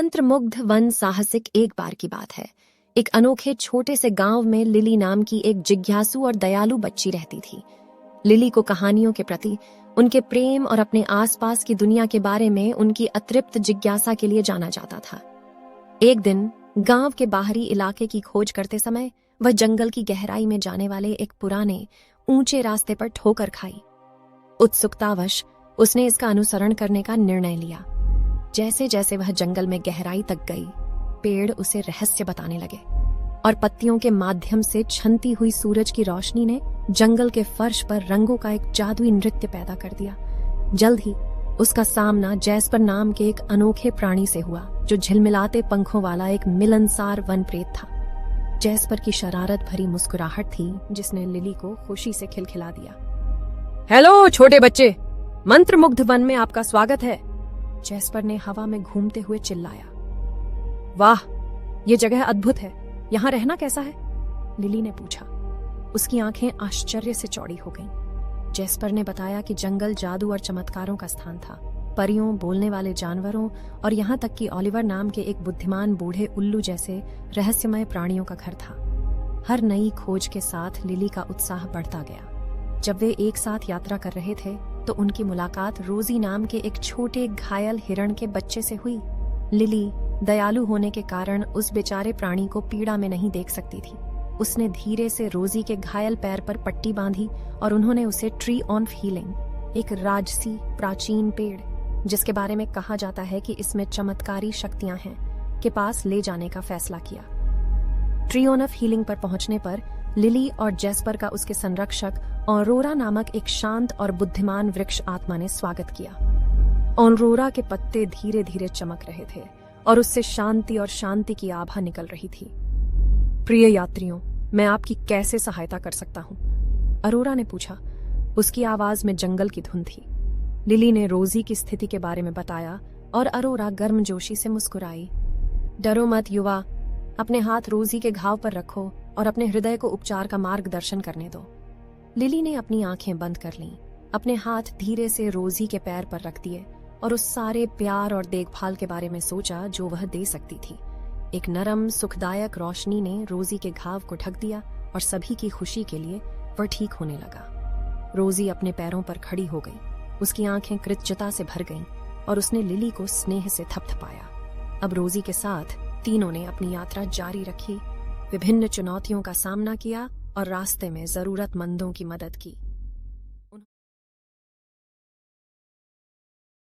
मंत्रमुग्ध वन साहसिक एक बार की बात है। एक अनोखे छोटे से गांव में लिली नाम की एक जिज्ञासु और दयालु बच्ची रहती थी। लिली को कहानियों के प्रति उनके प्रेम और अपने आसपास की दुनिया के बारे में उनकी अतृप्त जिज्ञासा के लिए जाना जाता था। एक दिन गांव के बाहरी इलाके की खोज करते समय वह जंगल की गहराई में जाने वाले एक पुराने ऊंचे रास्ते पर ठोकर खाई। उत्सुकतावश उसने इसका अनुसरण करने का निर्णय लिया। जैसे जैसे वह जंगल में गहराई तक गई, पेड़ उसे रहस्य बताने लगे और पत्तियों के माध्यम से छनती हुई सूरज की रोशनी ने जंगल के फर्श पर रंगों का एक जादुई नृत्य पैदा कर दिया। जल्द ही उसका सामना जैस्पर नाम के एक अनोखे प्राणी से हुआ, जो झिलमिलाते पंखों वाला एक मिलनसार वन प्रेत था। जैस्पर की शरारत भरी मुस्कुराहट थी, जिसने लिली को खुशी से खिलखिला दिया। हेलो छोटे बच्चे, मंत्रमुग्ध वन में आपका स्वागत है। जैस्पर ने हवा में घूमते हुए चिल्लाया। वाह, ये जगह अद्भुत है। यहाँ रहना कैसा है? लिली ने पूछा। उसकी आंखें आश्चर्य से चौड़ी हो गईं। जैस्पर ने बताया कि जंगल जादू और चमत्कारों का स्थान था। परियों, बोलने वाले जानवरों और यहाँ तक कि ओलिवर नाम के एक बुद्धिमान बूढ़े उल्लू जैसे रहस्यमय प्राणियों का घर था। हर नई खोज के साथ लिली का उत्साह बढ़ता गया। जब वे एक साथ यात्रा कर रहे थे तो उनकी मुलाकात रोजी नाम के एक छोटे घायल हिरण के बच्चे से हुई। लिली दयालु होने के कारण उस बेचारे प्राणी को पीड़ा में नहीं देख सकती थी। उसने धीरे से रोजी के घायल पैर पर पट्टी बांधी और उन्होंने उसे ट्री ऑफ हीलिंग, एक राजसी प्राचीन पेड़ जिसके बारे में कहा जाता है कि इसमें चमत्कारी शक्तियां हैं, के पास ले जाने का फैसला किया। ट्री ऑफ हीलिंग पर पहुंचने पर लिली और जैस्पर का उसके संरक्षक ऑरोरा नामक एक शांत और बुद्धिमान वृक्ष आत्मा ने स्वागत किया। ऑरोरा के पत्ते धीरे धीरे चमक रहे थे और उससे शांति और शांति की आभा निकल रही थी। प्रिय यात्रियों, मैं आपकी कैसे सहायता कर सकता हूँ? अरोरा ने पूछा। उसकी आवाज में जंगल की धुन थी। लिली ने रोजी की स्थिति के बारे में बताया और अरोरा गर्मजोशी से मुस्कुराई। डरो मत युवा, अपने हाथ रोजी के घाव पर रखो और अपने हृदय को उपचार का मार्गदर्शन करने दो। लिली ने अपनी आंखें बंद कर लीं, अपने हाथ धीरे से रोजी के पैर पर रख दिए और उस सारे प्यार और देखभाल के बारे में सोचा जो वह दे सकती थी। एक नरम सुखदायक रोशनी ने रोजी के घाव को ढक दिया और सभी की खुशी के लिए वह ठीक होने लगा। रोजी अपने पैरों पर खड़ी हो गई। उसकी आंखें कृतज्ञता से भर गईं और उसने लिली को स्नेह से थपथपाया। अब रोजी के साथ तीनों ने अपनी यात्रा जारी रखी, विभिन्न चुनौतियों का सामना किया और रास्ते में जरूरतमंदों की मदद की।